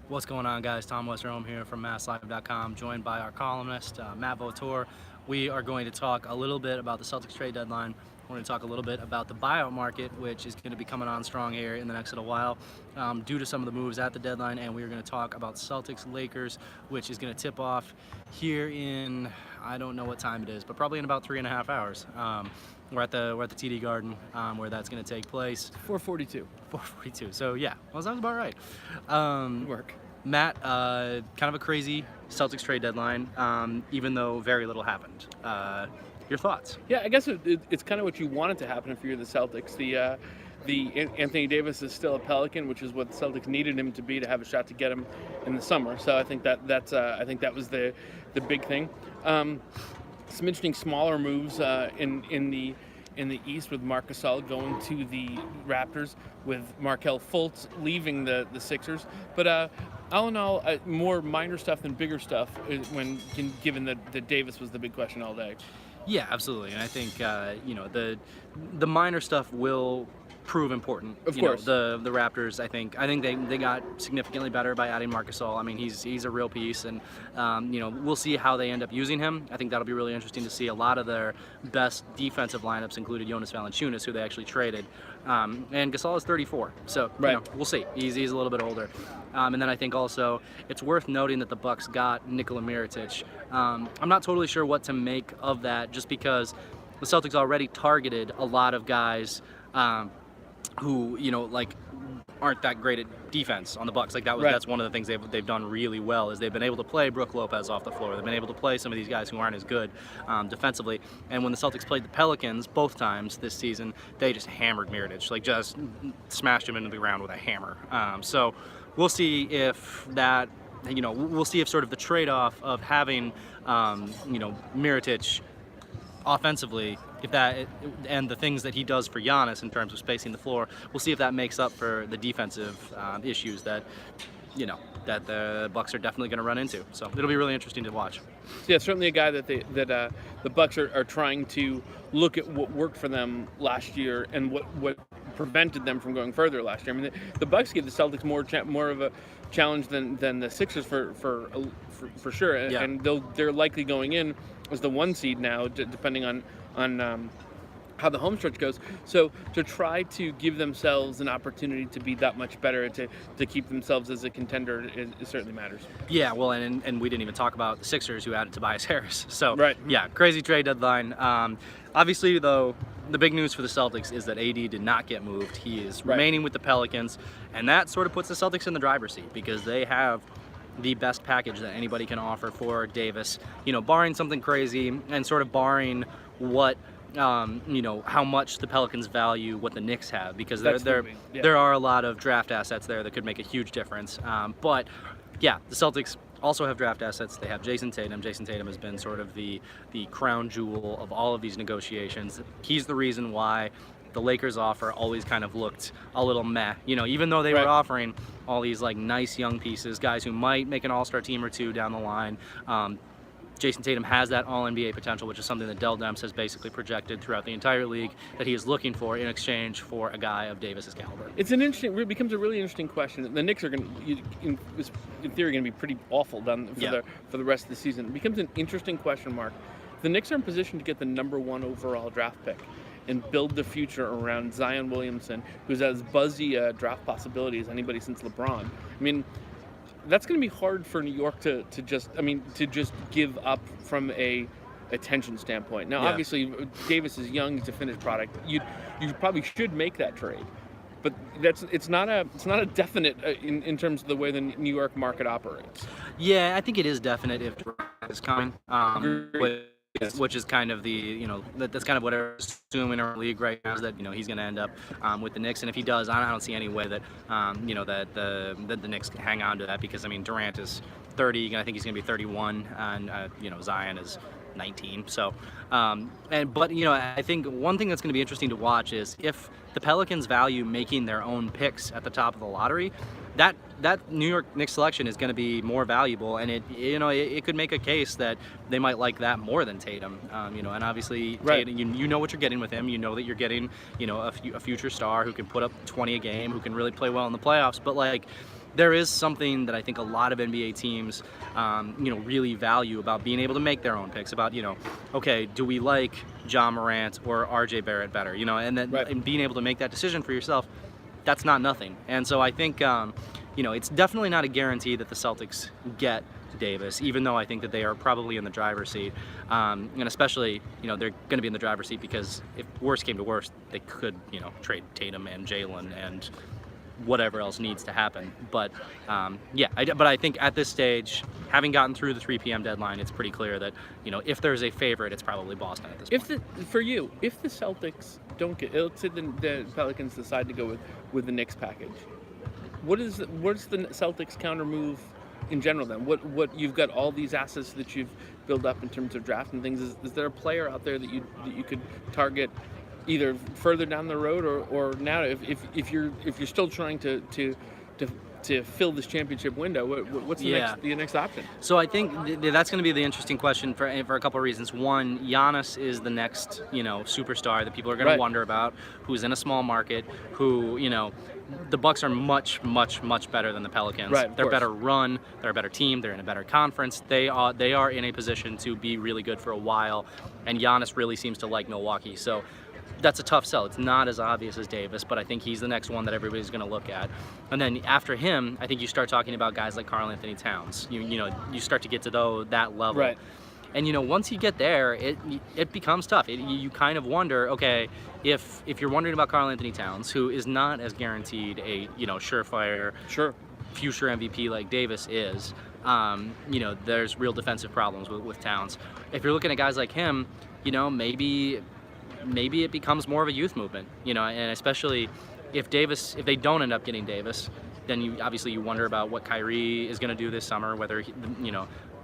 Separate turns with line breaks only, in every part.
What's going on, guys? Tom Westerholm here from MassLive.com, joined by our columnist, Matt Votor. We are going to talk a little bit about the Celtics trade deadline. We're going to talk a little bit about the buyout market, which is going to be coming on strong here in the next little while due to some of the moves at the deadline. And we're going to talk about Celtics-Lakers, which is going to tip off here in, I don't know what time it is, but probably in about 3.5 hours. We're at the TD Garden where that's going to take place.
4:42.
4:42. So yeah, well, that was about right.
Work.
Matt, kind of a crazy Celtics trade deadline, even though very little happened. Your thoughts?
Yeah, I guess it's kind of what you wanted to happen if you're the Celtics. The Anthony Davis is still a Pelican, which is what the Celtics needed him to be to have a shot to get him in the summer. So I think that was the big thing. Some interesting smaller moves in the East with Marc Gasol going to the Raptors, with Markelle Fultz leaving the Sixers. But all in all, more minor stuff than bigger stuff given that Davis was the big question all day.
Yeah, absolutely. And I think the minor stuff will prove important.
Of course.
The Raptors, I think they got significantly better by adding Marc Gasol. I mean, he's a real piece, and we'll see how they end up using him. I think that'll be really interesting to see. A lot of their best defensive lineups included Jonas Valanciunas, who they actually traded, and Gasol is 34, so
right.
We'll see. He's a little bit older, and then I think also it's worth noting that the Bucks got Nikola Mirotic. I'm not totally sure what to make of that, just because the Celtics already targeted a lot of guys who aren't that great at defense on the Bucks. That's one of the things they've done really well, is they've been able to play Brook Lopez off the floor. They've been able to play some of these guys who aren't as good defensively. And when the Celtics played the Pelicans both times this season, they just hammered Mirotic, just smashed him into the ground with a hammer. So we'll see if that, we'll see if sort of the trade-off of having Mirotic offensively, if that, and the things that he does for Giannis in terms of spacing the floor, we'll see if that makes up for the defensive issues that the Bucks are definitely going to run into. So it'll be really interesting to watch.
Yeah, certainly a guy that the Bucks are trying to look at what worked for them last year and what prevented them from going further last year. I mean, the Bucks gave the Celtics more of a challenge than the Sixers for sure,
Yeah.
And they're likely going in as the 1 seed now, depending on how the home stretch goes. So to try to give themselves an opportunity to be that much better, to keep themselves as a contender, it certainly matters.
Yeah, well, and we didn't even talk about the Sixers, who added Tobias Harris. So
right.
Yeah, crazy trade deadline. Obviously, though, the big news for the Celtics is that AD did not get moved. He is remaining with the Pelicans, and that sort of puts the Celtics in the driver's seat, because they have the best package that anybody can offer for Davis, barring something crazy, and sort of barring what how much the Pelicans value what the Knicks have, because there are a lot of draft assets there that could make a huge difference. But yeah, the Celtics also have draft assets. They have Jason Tatum. Jason Tatum has been sort of the crown jewel of all of these negotiations. He's the reason why the Lakers offer always kind of looked a little meh, even though they were offering all these nice young pieces, guys who might make an all-star team or two down the line. Jason Tatum has that all-NBA potential, which is something that Dell Demps has basically projected throughout the entire league that he is looking for in exchange for a guy of Davis's caliber.
It becomes a really interesting question. The Knicks are in theory, going to be pretty awful for the rest of the season. It becomes an interesting question mark. The Knicks are in position to get the #1 overall draft pick and build the future around Zion Williamson, who's as buzzy a draft possibility as anybody since LeBron. I mean, that's going to be hard for New York to just give up from a attention standpoint. Now, obviously, Davis is young; he's a finished product. You probably should make that trade, but it's not a definite in terms of the way the New York market operates.
Yeah, I think it is definite if Durant is coming. Which is kind of that's kind of what I'm assuming in our league right now, is that he's going to end up with the Knicks, and if he does, I don't see any way that that the Knicks can hang on to that, because Durant is 30, I think he's going to be 31, and Zion is 19. So, I think one thing that's going to be interesting to watch is if the Pelicans value making their own picks at the top of the lottery, that New York Knicks selection is going to be more valuable, and it could make a case that they might like that more than Tatum. And obviously, Tatum, you know what you're getting with him. You know that you're getting a future star who can put up 20 a game, who can really play well in the playoffs. But there is something that I think a lot of NBA teams, really value about being able to make their own picks. About okay, do we like John Morant or R.J. Barrett better? And then
Right.
and being able to make that decision for yourself, that's not nothing. And so I think it's definitely not a guarantee that the Celtics get Davis, even though I think that they are probably in the driver's seat, and especially they're going to be in the driver's seat because if worst came to worst, they could trade Tatum and Jalen and whatever else needs to happen. But but I think at this stage, having gotten through the 3 p.m. deadline, it's pretty clear that if there's a favorite, it's probably Boston at this point.
If the Celtics don't get, let's say the Pelicans decide to go with the Knicks package, what's the Celtics counter move in general then? What you've got all these assets that you've built up in terms of draft and things. Is there a player out there that you could target either further down the road or now if you're still trying to fill this championship window, what's the next option?
So I think that's going to be the interesting question for a couple of reasons. One, Giannis is the next superstar that people are going to wonder about, who's in a small market, who the Bucks are much better than the Pelicans.
Right,
they're better run, they're a better team, they're in a better conference. They are in a position to be really good for a while, and Giannis really seems to like Milwaukee. So that's a tough sell. It's not as obvious as Davis, but I think he's the next one that everybody's going to look at. And then after him, I think you start talking about guys like Karl Anthony Towns. You start to get to that level.
Right.
And once you get there, it becomes tough. You kind of wonder, okay, if you're wondering about Karl Anthony Towns, who is not as guaranteed a surefire future MVP like Davis is, there's real defensive problems with Towns. If you're looking at guys like him, maybe it becomes more of a youth movement, and especially if they don't end up getting Davis, then you wonder about what Kyrie is going to do this summer, whether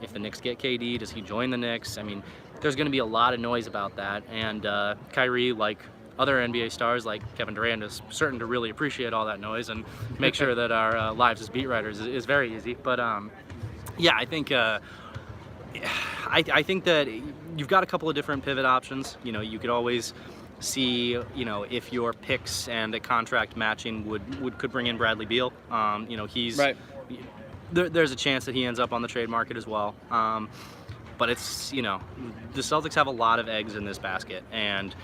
if the Knicks get KD, does he join the Knicks? I mean, there's going to be a lot of noise about that, and Kyrie, like other NBA stars like Kevin Durant, is certain to really appreciate all that noise and make sure that our lives as beat writers is very easy. But I think I think that you've got a couple of different pivot options. You could always see, if your picks and a contract matching could bring in Bradley Beal. He's
right.
There's a chance that he ends up on the trade market as well. But it's the Celtics have a lot of eggs in this basket, and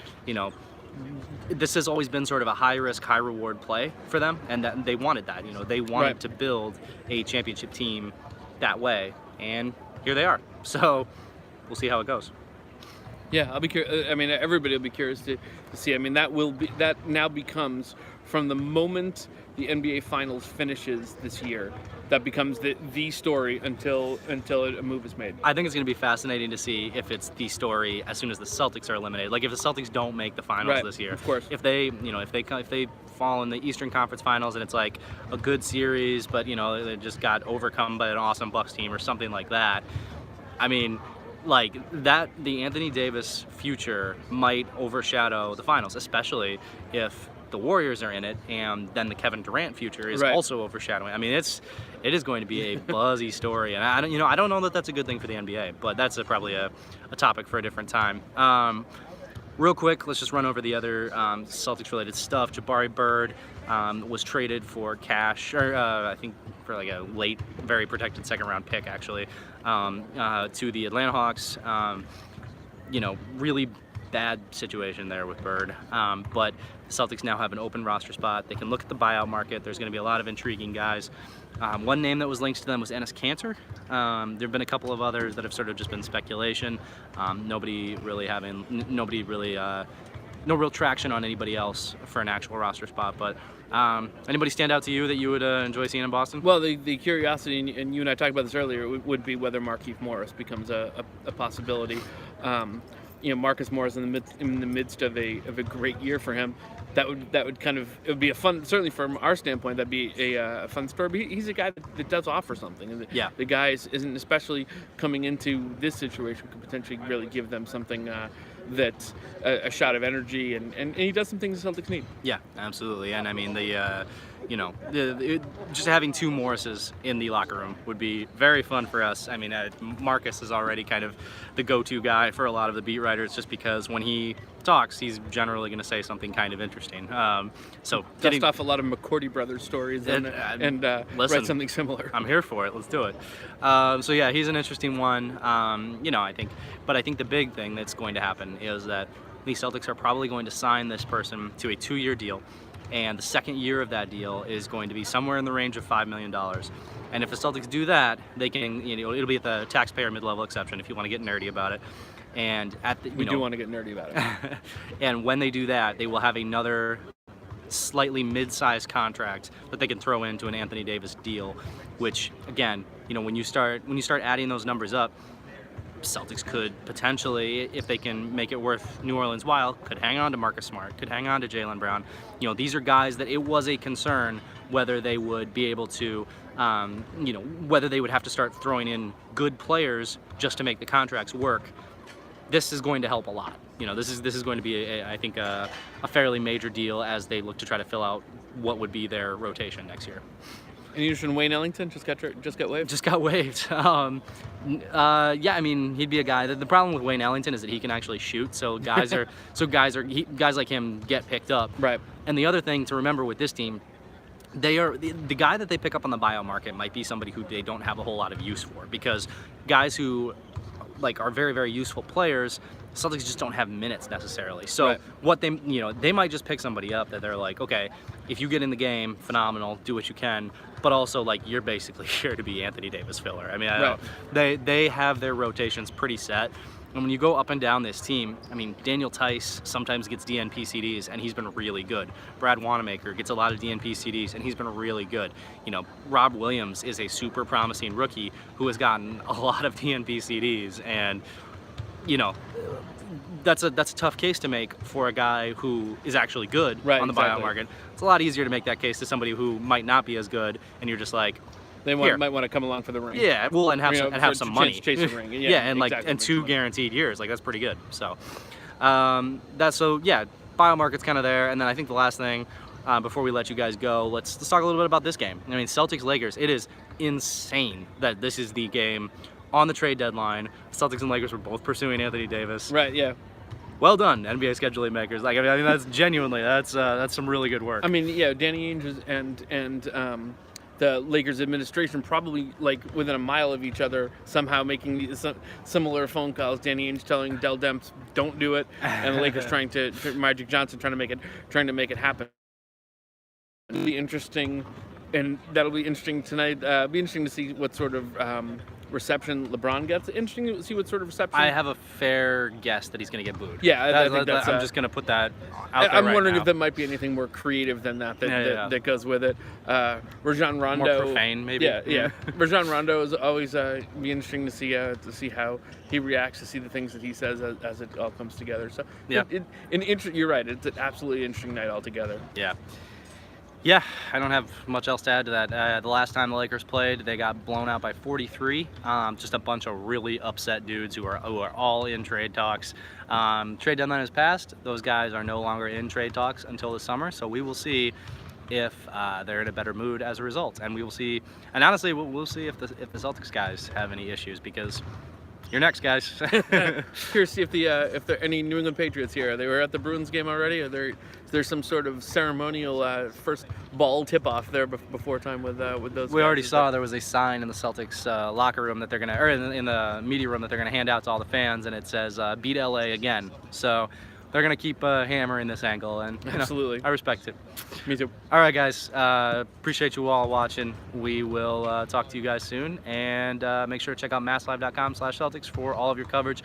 this has always been sort of a high risk, high reward play for them, and that they wanted that. They wanted to build a championship team that way, and here they are. So we'll see how it goes.
Yeah, I'll be curious. I mean, everybody will be curious to see. I mean, that now becomes, from the moment the NBA Finals finishes this year, that becomes the story until a move is made.
I think it's going to be fascinating to see if it's the story as soon as the Celtics are eliminated. Like if the Celtics don't make the finals this year,
of course.
If they fall in the Eastern Conference Finals and it's like a good series, but they just got overcome by an awesome Bucks team or something like that. I mean, like that, the Anthony Davis future might overshadow the finals, especially if the Warriors are in it, and then the Kevin Durant future is also overshadowing. I mean, it is going to be a buzzy story, and I don't know that that's a good thing for the NBA, but that's probably a topic for a different time. Real quick, let's just run over the other Celtics-related stuff. Jabari Bird was traded for cash, or I think for like a late, very protected second-round pick, actually, to the Atlanta Hawks. Really bad situation there with Bird, but the Celtics now have an open roster spot. They can look at the buyout market. There's going to be a lot of intriguing guys. One name that was linked to them was Enes Kanter. There have been a couple of others that have sort of just been speculation. No real traction on anybody else for an actual roster spot. But anybody stand out to you that you would enjoy seeing in Boston?
Well, the curiosity, and you and I talked about this earlier, would be whether Markieff Morris becomes a possibility. Marcus Morris in the midst of a great year for him. That would kind of, it would be a fun, certainly from our standpoint, that'd be a fun story. But he's a guy that does offer something, and the guy isn't, especially coming into this situation, could potentially really give them something that's a shot of energy, and he does some things the Celtics need.
Yeah, absolutely. And I mean, just having two Morrises in the locker room would be very fun for us. I mean, Marcus is already kind of the go-to guy for a lot of the beat writers, just because when he talks, he's generally going to say something kind of interesting. So
dust off a lot of McCourty brothers stories and
listen,
write something similar.
I'm here for it. Let's do it. So yeah, he's an interesting one. I think the big thing that's going to happen is that the Celtics are probably going to sign this person to a 2-year deal. And the second year of that deal is going to be somewhere in the range of $5 million. And if the Celtics do that, they can, it'll be at the taxpayer mid-level exception if you want to get nerdy about it. And
we do want to get nerdy about it.
And when they do that, they will have another slightly mid-sized contract that they can throw into an Anthony Davis deal, which again, when you start adding those numbers up, Celtics could potentially, if they can make it worth New Orleans' while, could hang on to Marcus Smart, could hang on to Jaylen Brown. These are guys that it was a concern whether they would be able to, whether they would have to start throwing in good players just to make the contracts work. This is going to help a lot. This is going to be, I think, a fairly major deal as they look to try to fill out what would be their rotation next year.
Any interest in Wayne Ellington? Just got waived?
Just got waived. Yeah, I mean, he'd be a guy. The problem with Wayne Ellington is that he can actually shoot. So guys like him get picked up.
Right.
And the other thing to remember with this team, they are the guy that they pick up on the buyout market might be somebody who they don't have a whole lot of use for, because guys who are very, very useful players, Celtics just don't have minutes necessarily. So
right.
What they might just pick somebody up that they're like, okay, if you get in the game, phenomenal, do what you can, but also you're basically here to be Anthony Davis filler. I mean,
right.
they have their rotations pretty set. And when you go up and down this team, I mean, Daniel Tice sometimes gets DNP CDs, and he's been really good. Brad Wanamaker gets a lot of DNP CDs, and he's been really good. Rob Williams is a super promising rookie who has gotten a lot of DNP CDs, and that's a tough case to make for a guy who is actually good on the buyout market. It's a lot easier to make that case to somebody who might not be as good, and you're just like,
they might want to come along for the ring.
Yeah, well, and have some money.
Chase the ring.
Yeah, and exactly. And 2 guaranteed years. That's pretty good. So, buyout market's kind of there. And then I think the last thing, before we let you guys go, let's talk a little bit about this game. I mean, Celtics-Lakers. It is insane that this is the game on the trade deadline. Celtics and Lakers were both pursuing Anthony Davis.
Right. Yeah.
Well done, NBA scheduling makers. I mean, that's genuinely that's some really good work.
I mean, yeah, Danny Ainge and the Lakers administration probably within a mile of each other, somehow making similar phone calls. Danny Ainge telling Dell Demps, "Don't do it," and the Lakers Magic Johnson trying to make it happen. It'll be interesting, and that'll be interesting tonight. Be interesting to see what sort of reception LeBron gets. Interesting to see what sort of reception.
I have a fair guess that he's going to get booed.
Yeah, I think that's.
I'm just going to put that out there.
I'm wondering
now.
if there might be anything more creative than that goes with it. Rajon Rondo,
more profane, maybe.
Yeah. Rajon Rondo is always be interesting to see how he reacts, to see the things that he says as it all comes together. So
yeah,
you're right. It's an absolutely interesting night altogether.
Yeah. Yeah, I don't have much else to add to that. The last time the Lakers played, they got blown out by 43. Just a bunch of really upset dudes who are all in trade talks. Trade deadline has passed. Those guys are no longer in trade talks until the summer, so we will see if they're in a better mood as a result. And we will see, and honestly, we'll see if the Celtics guys have any issues, because you're next, guys.
Curious to see if there are any New England Patriots here. They were at the Bruins game already. Is there some sort of ceremonial first ball tip-off there before time with those?
We already saw there was a sign in the Celtics locker room that they're gonna, or in the media room that they're gonna hand out to all the fans, and it says "Beat LA again." So they're gonna keep hammering this angle, and
absolutely,
I respect it.
Me too.
All right, guys. Appreciate you all watching. We will talk to you guys soon, and make sure to check out masslive.com/Celtics for all of your coverage.